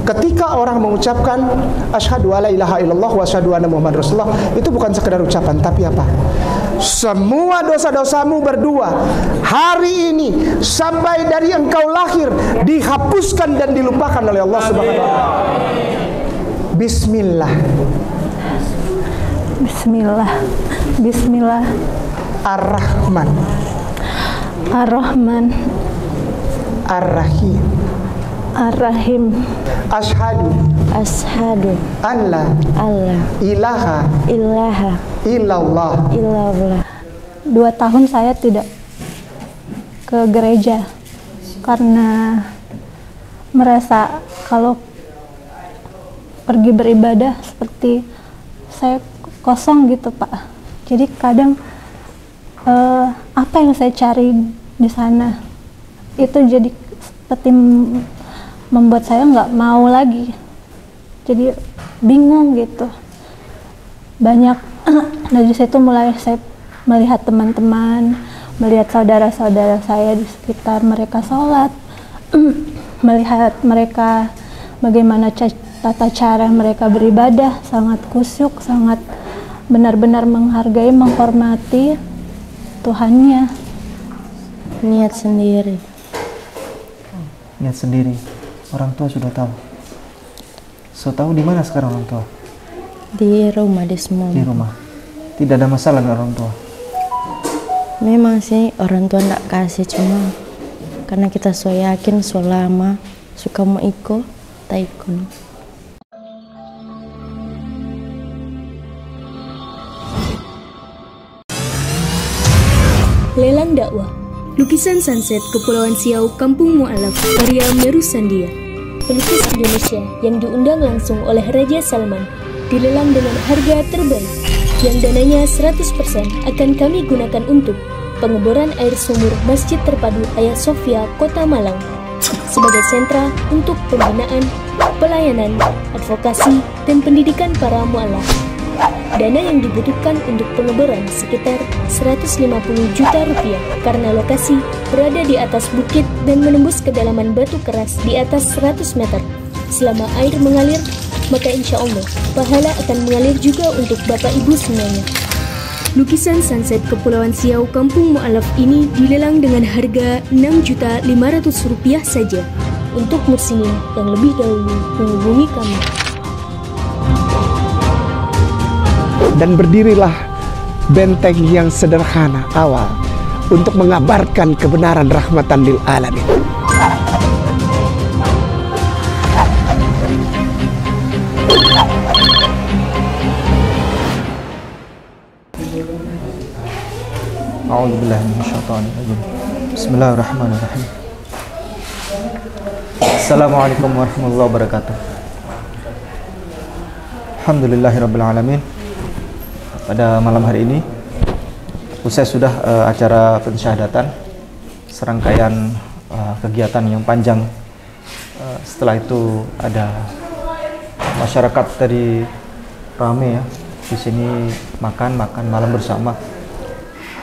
Ketika orang mengucapkan asyhadu alla ilaha illallah wa asyhadu anna muhammad rasulullah, itu bukan sekedar ucapan, tapi apa? Semua dosa-dosamu berdua hari ini sampai dari engkau lahir dihapuskan dan dilupakan oleh Allah Subhanahu wa taala. Bismillah. Bismillah. Bismillah. Ar-Rahman. Ar-Rahman. Ar-Rahim. Ar-Rahim. Ashhadu an la ilaha illallah. 2 tahun saya tidak ke gereja karena merasa kalau pergi beribadah seperti saya kosong gitu, Pak. Jadi kadang apa yang saya cari di sana itu jadi seperti membuat saya nggak mau lagi. Jadi bingung gitu. Banyak dari situ mulai saya melihat teman-teman, melihat saudara-saudara saya di sekitar mereka sholat, melihat mereka bagaimana tata cara mereka beribadah, sangat khusyuk, sangat benar-benar menghargai, menghormati Tuhannya. Niat sendiri. Niat sendiri. Orang tua sudah tahu. So tahu di mana sekarang orang tua? Di rumah, di semua. Di rumah. Tidak ada masalah dengan orang tua. Memang sih orang tua tidak kasih, cuma karena kita so yakin, so lama, suka mau ikut, tak ikut. Lelang dakwah. Lukisan sunset Kepulauan Siau, Kampung Mu'alaf, karya Meru Sandia. Pelukis Indonesia yang diundang langsung oleh Raja Salman dilelang dengan harga terbaik, yang dananya 100% akan kami gunakan untuk pengeboran air sumur Masjid Terpadu Hagia Sophia, Kota Malang, sebagai sentra untuk pembinaan, pelayanan, advokasi, dan pendidikan para mu'alaf. Dana yang dibutuhkan untuk pengeboran sekitar 150 juta rupiah karena lokasi berada di atas bukit dan menembus kedalaman batu keras di atas 100 meter. Selama air mengalir, maka insya Allah pahala akan mengalir juga untuk Bapak Ibu semuanya. Lukisan sunset Kepulauan Siau, Kampung Mu'alaf ini dilelang dengan harga Rp6.500.000 saja. Untuk muslimin yang lebih dahulu menghubungi kami. Dan berdirilah benteng yang sederhana awal untuk mengabarkan kebenaran rahmatan lil alamin. A'udzubillahi minasyaitonir rajim. Bismillahirrahmanirrahim. Assalamualaikum warahmatullahi wabarakatuh. Alhamdulillahirabbil alamin. Pada malam hari ini usai sudah acara pensyahadatan, serangkaian kegiatan yang panjang. Setelah itu ada masyarakat tadi rame ya di sini makan malam bersama.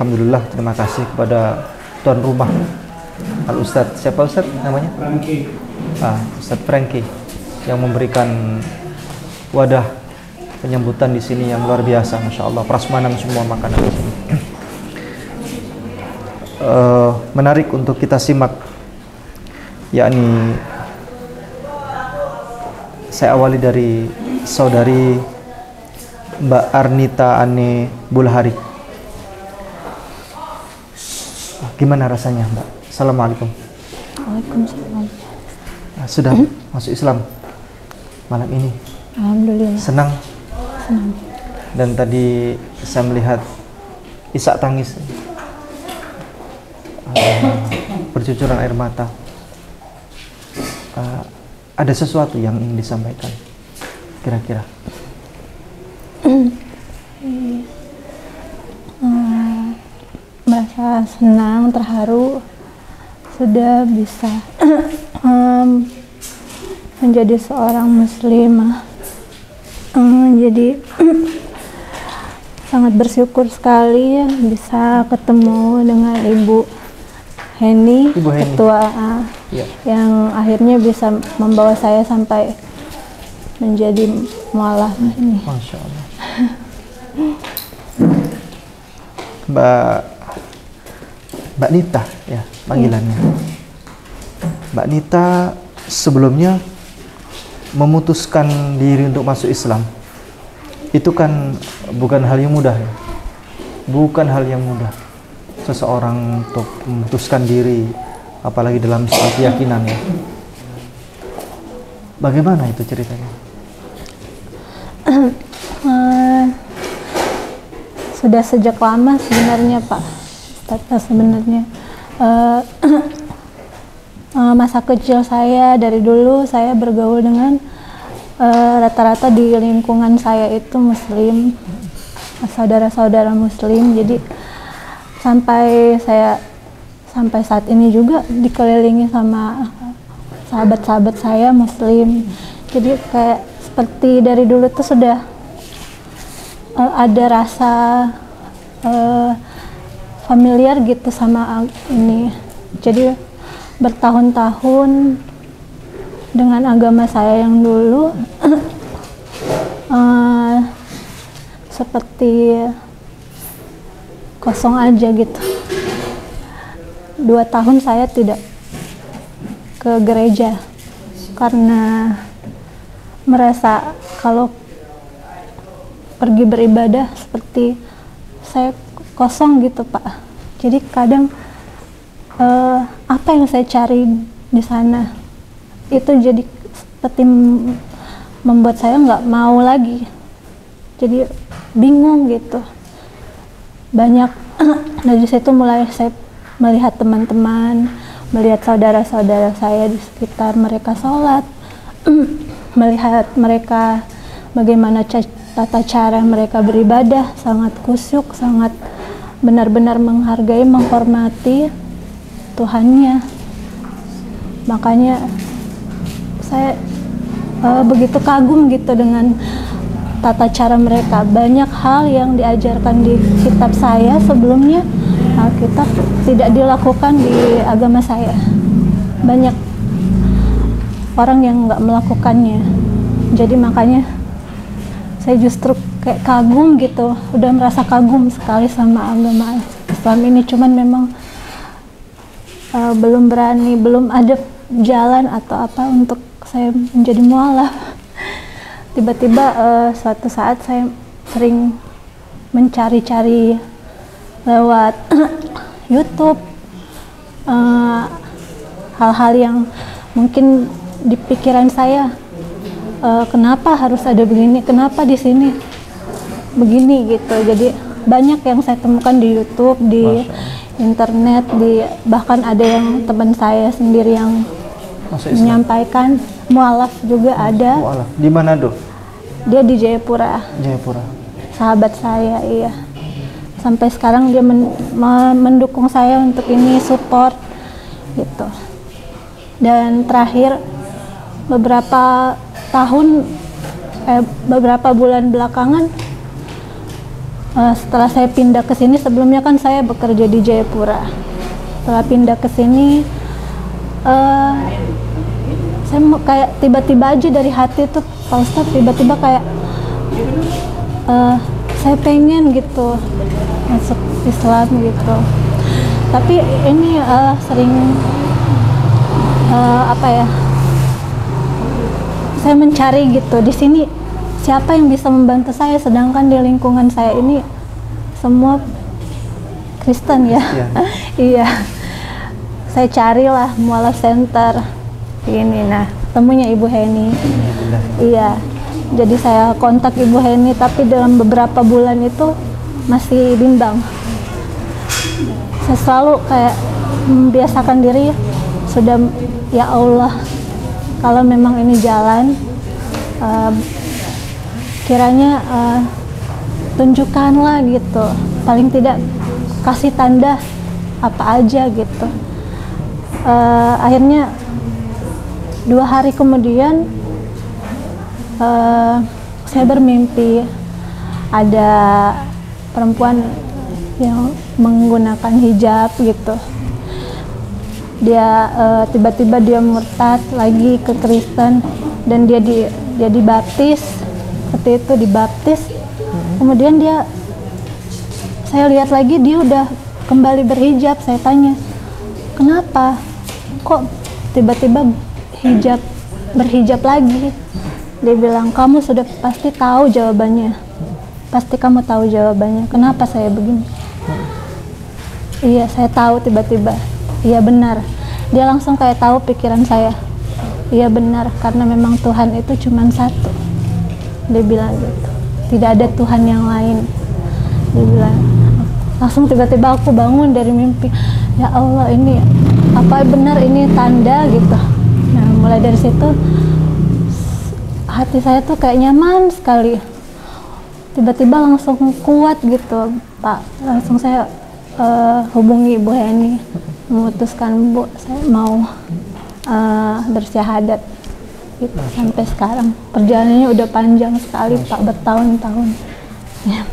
Alhamdulillah, terima kasih kepada tuan rumah Al Ustadz, siapa Ustadz namanya? Franky. Ustadz Franky yang memberikan wadah penyambutan di sini yang luar biasa, masya Allah, prasmanan semua makanan di sini. Menarik untuk kita simak, yakni saya awali dari saudari Mbak Arnita Ane Bulhari. Gimana rasanya, Mbak? Assalamualaikum. Waalaikumsalam. Sudah masuk Islam malam ini? Alhamdulillah. Senang? Senang. Dan tadi saya melihat isak tangis, bercucuran air mata. Ada sesuatu yang ingin disampaikan kira-kira? Merasa senang, terharu sudah bisa menjadi seorang muslimah. Jadi sangat bersyukur sekali ya bisa ketemu dengan Ibu Heni, Ketua A, yang akhirnya bisa membawa saya sampai menjadi mualaf ini. Masya Allah. Mbak Nita ya panggilannya. Mbak Nita sebelumnya memutuskan diri untuk masuk Islam. Itu kan bukan hal yang mudah ya. Bukan hal yang mudah. Seseorang untuk memutuskan diri, apalagi dalam soal keyakinan ya. Bagaimana itu ceritanya? Sudah sejak lama sebenarnya Pak Ustadz, sebenarnya masa kecil saya dari dulu saya bergaul dengan rata-rata di lingkungan saya itu muslim, saudara-saudara muslim, jadi sampai saat ini juga dikelilingi sama sahabat-sahabat saya muslim, jadi kayak seperti dari dulu tuh sudah ada rasa familiar gitu sama ini. Jadi bertahun-tahun dengan agama saya yang dulu seperti kosong aja gitu. 2 tahun saya tidak ke gereja karena merasa kalau pergi beribadah seperti saya kosong gitu Pak. Jadi kadang apa yang saya cari di sana itu jadi seperti membuat saya nggak mau lagi. Jadi bingung gitu. Banyak dari situ mulai saya melihat teman-teman, melihat saudara-saudara saya di sekitar mereka sholat, melihat mereka bagaimana tata cara mereka beribadah, sangat khusyuk, sangat benar-benar menghargai, menghormati Tuhannya. Makanya saya begitu kagum gitu dengan tata cara mereka. Banyak hal yang diajarkan di kitab saya sebelumnya, Alkitab tidak dilakukan di agama saya. Banyak orang yang nggak melakukannya. Jadi makanya saya justru kayak kagum gitu, udah merasa kagum sekali sama agama Islam ini. Cuman memang belum berani, belum ada jalan atau apa untuk saya menjadi mualaf. Tiba-tiba suatu saat saya sering mencari-cari lewat YouTube hal-hal yang mungkin di pikiran saya, kenapa harus ada begini, kenapa di sini begini gitu. Jadi banyak yang saya temukan di YouTube, di internet, bahkan ada yang teman saya sendiri yang menyampaikan. Mualaf juga ada. Mualaf di mana tuh? Dia di Jayapura. Jayapura. Sahabat saya, iya. Sampai sekarang dia mendukung saya untuk ini, support gitu. Dan terakhir beberapa bulan belakangan setelah saya pindah ke sini, sebelumnya kan saya bekerja di Jayapura. Setelah pindah ke sini saya kayak tiba-tiba aja dari hati tuh Pak Ustadz, tiba-tiba kayak saya pengen gitu masuk Islam gitu. Tapi ini sering saya mencari gitu di sini siapa yang bisa membantu saya, sedangkan di lingkungan saya ini semua Kristen ya. Iya. Saya carilah mualaf center ini, nah temunya Ibu Heni. Iya. Jadi saya kontak Ibu Heni, tapi dalam beberapa bulan itu masih bimbang. Saya selalu kayak membiasakan diri, sudah ya Allah, kalau memang ini jalan, kiranya tunjukkanlah gitu, paling tidak kasih tanda apa aja gitu. Akhirnya 2 hari kemudian saya bermimpi ada perempuan yang menggunakan hijab gitu. Dia tiba-tiba dia murtad lagi ke Kristen dan dia dia dibaptis, seperti itu dibaptis. Kemudian saya lihat lagi dia udah kembali berhijab. Saya tanya, kenapa? Kok tiba-tiba berhijab lagi? Dia bilang, kamu sudah pasti tahu jawabannya. Pasti kamu tahu jawabannya. Kenapa saya begini? Iya, saya tahu tiba-tiba. Iya benar. Dia langsung kayak tahu pikiran saya. Iya benar, karena memang Tuhan itu cuma satu. Dia bilang gitu. Tidak ada Tuhan yang lain. Dia bilang. Langsung tiba-tiba aku bangun dari mimpi. Ya Allah, ini apa benar ini tanda gitu. Nah, mulai dari situ hati saya tuh kayak nyaman sekali. Tiba-tiba langsung kuat gitu, Pak. Langsung saya hubungi Bu Heni, memutuskan, Bu, saya mau bersyahadat gitu. Sampai sekarang perjalanannya udah panjang sekali, Pak, bertahun-tahun ya.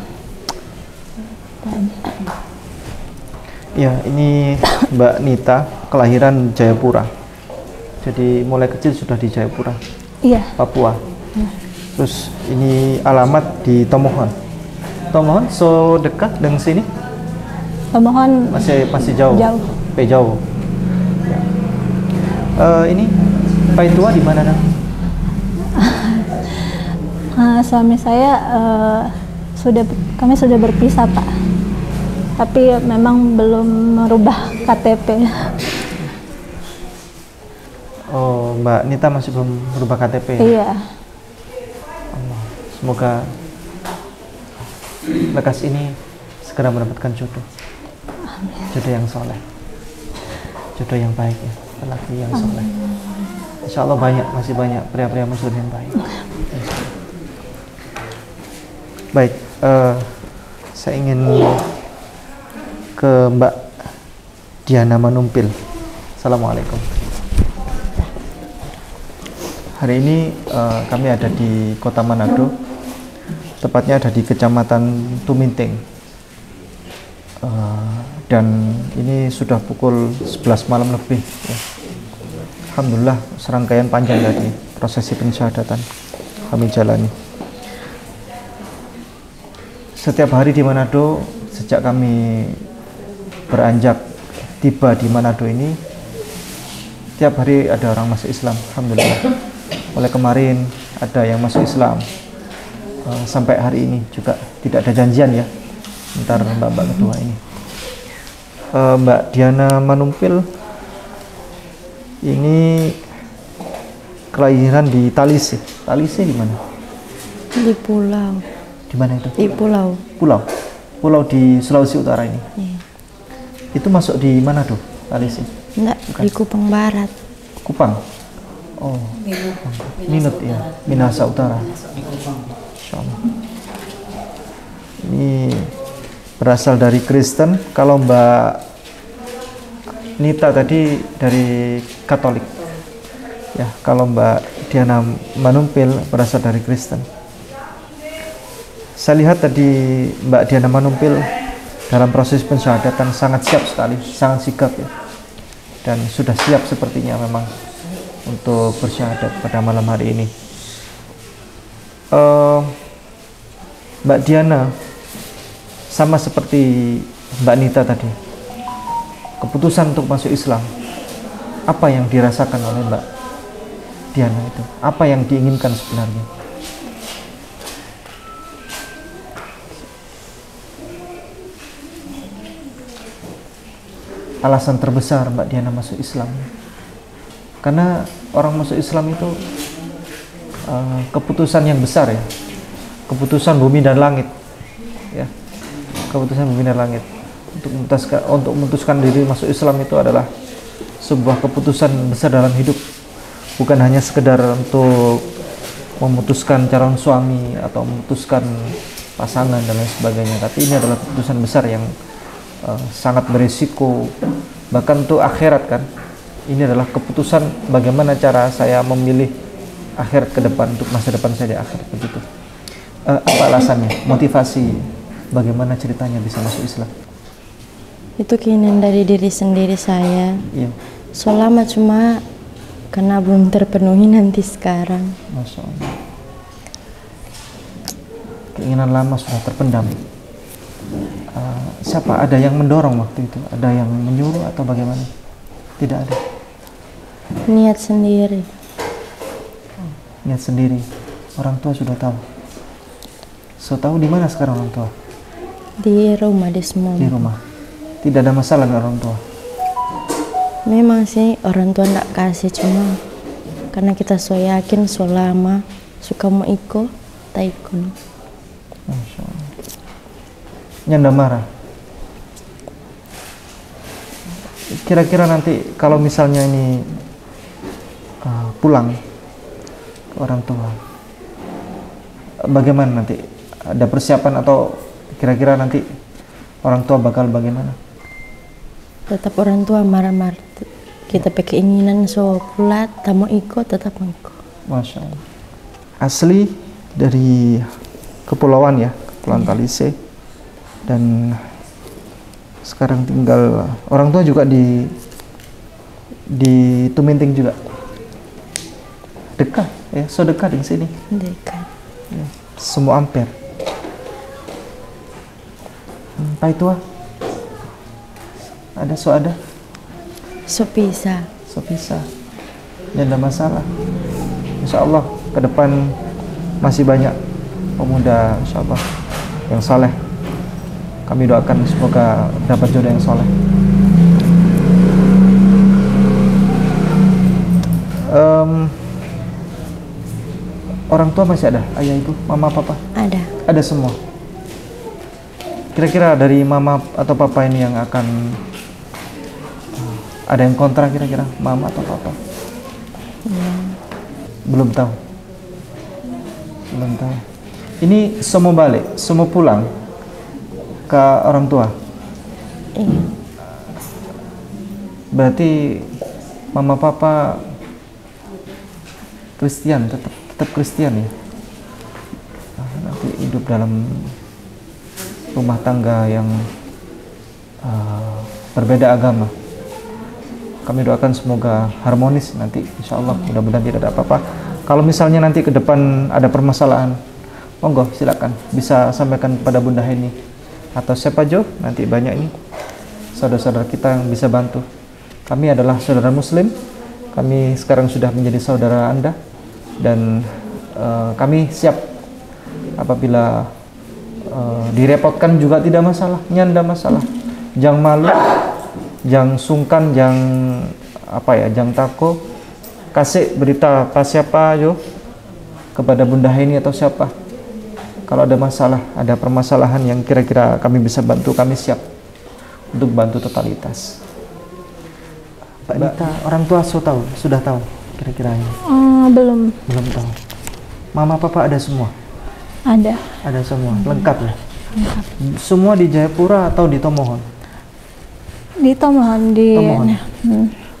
Ya, ini Mbak Nita kelahiran Jayapura. Jadi mulai kecil sudah di Jayapura. Iya. Papua. Terus ini alamat di Tomohon. Tomohon so dekat dengan sini? Tomohon masih jauh. Jauh. Jauh. Ya. Ini Paitua di mana, Nak? Suami saya kami sudah berpisah, Pak. Tapi memang belum merubah KTP. Oh, Mbak Nita masih belum merubah KTP. Iya. Allah. Semoga lekas ini segera mendapatkan jodoh. Jodoh yang soleh, jodoh yang baik ya, lelaki yang soleh. Insya Allah masih banyak pria-pria muslim yang baik. Baik, saya ingin ke Mbak Diana Manumpil. Assalamualaikum. Hari ini kami ada di Kota Manado, tepatnya ada di Kecamatan Tuminting, dan ini sudah pukul 11 malam lebih ya. Alhamdulillah, serangkaian panjang dari prosesi pensyahadatan kami jalani. Setiap hari di Manado, sejak kami beranjak tiba di Manado ini, tiap hari ada orang masuk Islam. Alhamdulillah. Mulai kemarin ada yang masuk Islam, sampai hari ini juga tidak ada janjian ya antar mbak-mbak kedua ini. Mbak Diana Manumpil ini kelahiran di Talise. Talise di mana? Di pulau. Di mana itu? Di pulau. Pulau di Sulawesi Utara ini. Iya. Itu masuk di mana tuh? Talise? Enggak, di Kupang Barat. Kupang. Oh, Minut ya, Minahasa Utara. Insyaallah. Ini berasal dari Kristen. Kalau Mbak Nita tadi dari Katolik. Ya, kalau Mbak Diana Manumpil berasal dari Kristen. Saya lihat tadi Mbak Diana Manumpil dalam proses pensyahadatan sangat siap sekali, sangat sigap ya. Dan sudah siap sepertinya memang untuk bersyahadat pada malam hari ini. Mbak Diana sama seperti Mbak Nita tadi, keputusan untuk masuk Islam, apa yang dirasakan oleh Mbak Diana itu? Apa yang diinginkan sebenarnya? Alasan terbesar Mbak Diana masuk Islam, karena orang masuk Islam itu keputusan yang besar ya, keputusan bumi dan langit ya, keputusan bumi dan langit. Untuk memutuskan diri masuk Islam itu adalah sebuah keputusan besar dalam hidup, bukan hanya sekedar untuk memutuskan calon suami atau memutuskan pasangan dan lain sebagainya, tapi ini adalah keputusan besar yang sangat berisiko, bahkan untuk akhirat kan. Ini adalah keputusan bagaimana cara saya memilih akhirat ke depan, untuk masa depan saya di akhirat begitu. Apa alasannya? Motivasi bagaimana ceritanya bisa masuk Islam? Itu keinginan dari diri sendiri saya. Iya. Selama cuma karena belum terpenuhi nanti sekarang. Masya Allah. keinginan lama sudah terpendam. Siapa? Ada yang mendorong waktu itu? Ada yang menyuruh atau bagaimana? Tidak ada. Niat sendiri. Niat sendiri. Orang tua sudah tahu. So tahu di mana sekarang orang tua? Di rumah, di semua. Di rumah. Tidak ada masalah dengan orang tua. Memang sih orang tua ndak kasih, cuma karena kita so yakin, so lama, suka mau ikut, tak ikut. Masya Allah. Nyanda marah. Kira-kira nanti kalau misalnya ini pulang ke orang tua, bagaimana nanti? Ada persiapan atau kira-kira nanti orang tua bakal bagaimana? Tetap orang tua marah-marah. Kita pakai keinginan so pula, tak mau ikut, tetap mau ikut. Masya Allah. Asli dari kepulauan ya, Kepulauan Talise, dan sekarang tinggal orang tua juga di Tuminting juga. Dekat ya, so dekat di sini. Dekat. Ya, semua ampere. Pai tua ada So pisah. dan ada masalah. Insya Allah ke depan masih banyak pemuda insya Allah yang saleh. Kami doakan semoga dapat jodoh yang saleh. Orang tua masih ada? Ayah, ibu, mama, papa? Ada. Ada semua. Kira-kira dari mama atau papa ini yang akan ada yang kontra, kira-kira mama atau papa? Belum tahu. Ini semua balik, semua pulang ke orang tua. Iya. Berarti mama papa Kristen, tetap Kristen ya. Nanti hidup dalam rumah tangga yang berbeda agama. Kami doakan semoga harmonis nanti, insya Allah. Mudah-mudahan tidak ada apa-apa. Kalau misalnya nanti ke depan ada permasalahan, monggo silakan bisa sampaikan kepada Bunda Heni atau siapa Jo, nanti banyak ini saudara-saudara kita yang bisa bantu. Kami adalah saudara Muslim. Kami sekarang sudah menjadi saudara Anda, dan kami siap apabila direpotkan juga tidak masalah, nyanda masalah. Jangan malu, jangan sungkan, jangan tako. Kasih berita pas siapa Jo kepada Bunda Heni atau siapa. Kalau ada masalah, ada permasalahan yang kira-kira kami bisa bantu, kami siap untuk bantu totalitas. Pak Dita, orang tua sudah tahu kira-kira ini? Belum tahu. Mama papa ada semua? Ada semua, lengkap ya? Lengkap. Semua di Jayapura atau di Tomohon? Di Tomohon.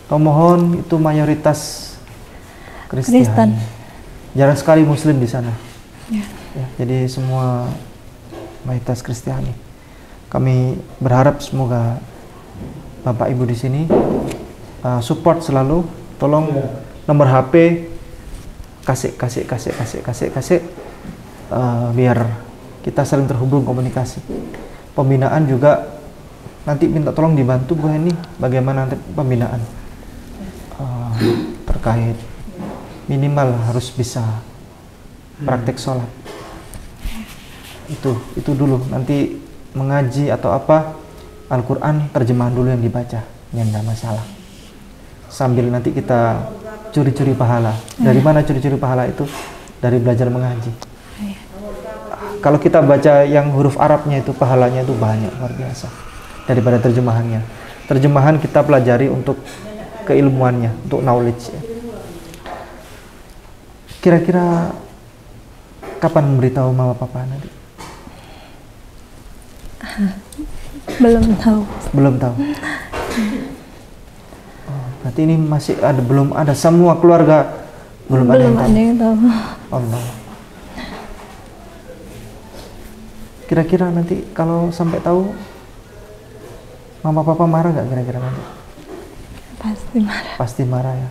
Tomohon itu mayoritas Kristen. Jarang sekali Muslim di sana. Ya, jadi semua mayoritas Kristiani. Kami berharap semoga Bapak Ibu di sini support selalu. Tolong nomor HP kasih biar kita saling terhubung komunikasi. Pembinaan juga nanti minta tolong dibantu Bu Heni, bagaimana nanti pembinaan terkait minimal harus bisa praktek sholat. Itu dulu, nanti mengaji atau apa Al-Quran terjemahan dulu yang dibaca, nyanda masalah. Sambil nanti kita curi-curi pahala. Dari mana curi-curi pahala itu? Dari belajar mengaji. Kalau kita baca yang huruf Arabnya itu pahalanya itu banyak, luar biasa daripada terjemahannya. Terjemahan kita pelajari untuk keilmuannya, untuk knowledge ya. Kira-kira kapan memberitahu mama papa nanti? Belum tahu. Berarti ini masih ada, belum ada semua keluarga belum ada yang tahu. Allah. Kira-kira nanti kalau sampai tahu mama papa marah nggak kira-kira nanti? Pasti marah ya.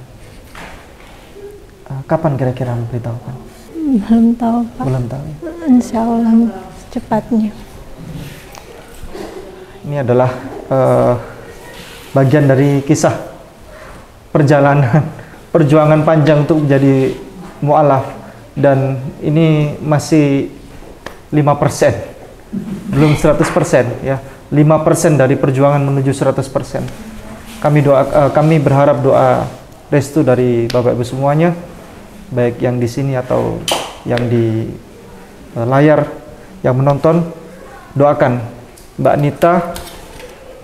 Kapan kira-kira memberitahukan? Belum tahu, Pak. Belum tahu. Insya Allah secepatnya. Ini adalah bagian dari kisah perjalanan perjuangan panjang untuk menjadi mu'alaf, dan ini masih 5%, belum 100% ya. 5% dari perjuangan menuju 100%. Kami berharap doa restu dari Bapak Ibu semuanya, baik yang di sini atau yang di layar yang menonton. Doakan Mbak Nita,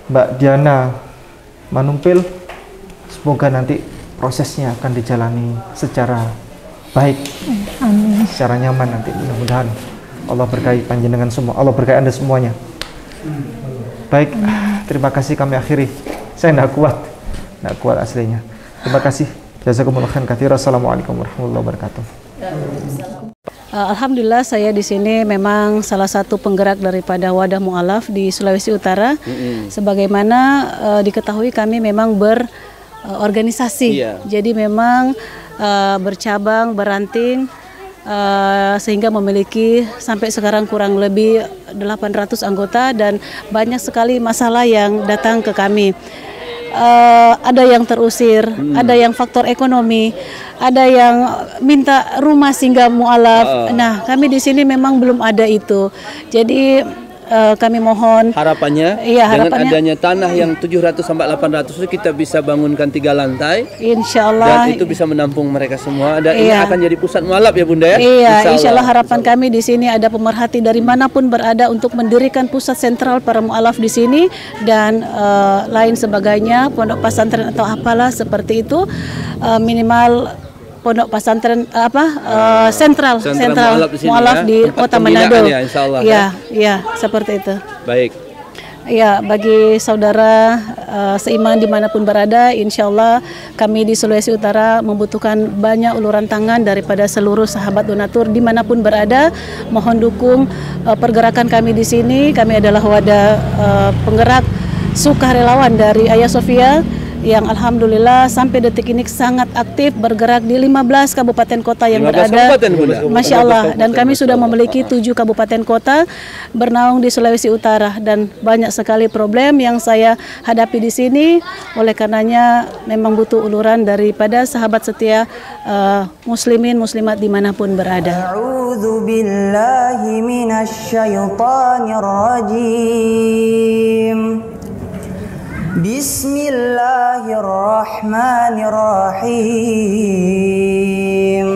Mbak Diana Manumpil, semoga nanti prosesnya akan dijalani secara baik, Amin. secara nyaman nanti. Mudah-mudahan Allah berkahi panjenengan semua, Allah berkahi Anda semuanya. Baik, terima kasih, kami akhiri. Saya nggak kuat aslinya. Terima kasih. Jazakumullah khairan katsira. Assalamualaikum warahmatullahi wabarakatuh. Alhamdulillah, saya di sini memang salah satu penggerak daripada Wadah Mu'alaf di Sulawesi Utara. Sebagaimana diketahui kami memang berorganisasi, jadi memang bercabang, beranting, sehingga memiliki sampai sekarang kurang lebih 800 anggota, dan banyak sekali masalah yang datang ke kami. Ada yang terusir, ada yang faktor ekonomi, ada yang minta rumah singgah mu'alaf. Nah, kami di sini memang belum ada itu. Jadi kami mohon harapannya, dengan adanya tanah yang 700 sampai 800 itu kita bisa bangunkan 3 lantai. Insya Allah. Dan itu bisa menampung mereka semua. Dan ini akan jadi pusat mu'alaf ya Bunda ya? Iya, insya Allah harapan kami di sini ada pemerhati dari manapun berada untuk mendirikan pusat sentral para mu'alaf di sini, dan lain sebagainya, pondok pesantren atau apalah seperti itu, minimal pondok pesantren sentral mu'alaf di Kota Manado. Ya, seperti itu. Baik. Ya, bagi saudara seiman dimanapun berada, insya Allah kami di Sulawesi Utara membutuhkan banyak uluran tangan daripada seluruh sahabat donatur dimanapun berada. Mohon dukung pergerakan kami di sini. Kami adalah wadah penggerak sukarelawan dari Ayah Sofia, yang alhamdulillah sampai detik ini sangat aktif bergerak di 15 kabupaten kota yang berada. Masya Allah, dan kami sudah memiliki 7 kabupaten kota bernaung di Sulawesi Utara, dan banyak sekali problem yang saya hadapi di sini. Oleh karenanya memang butuh uluran daripada sahabat setia muslimin muslimat dimanapun berada. A'udzu billahi minasyaitonir rajim. Bismillahirrahmanirrahim.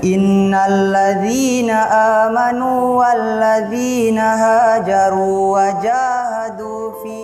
Innalladzina amanu walladzina hajaru wa jahadu fi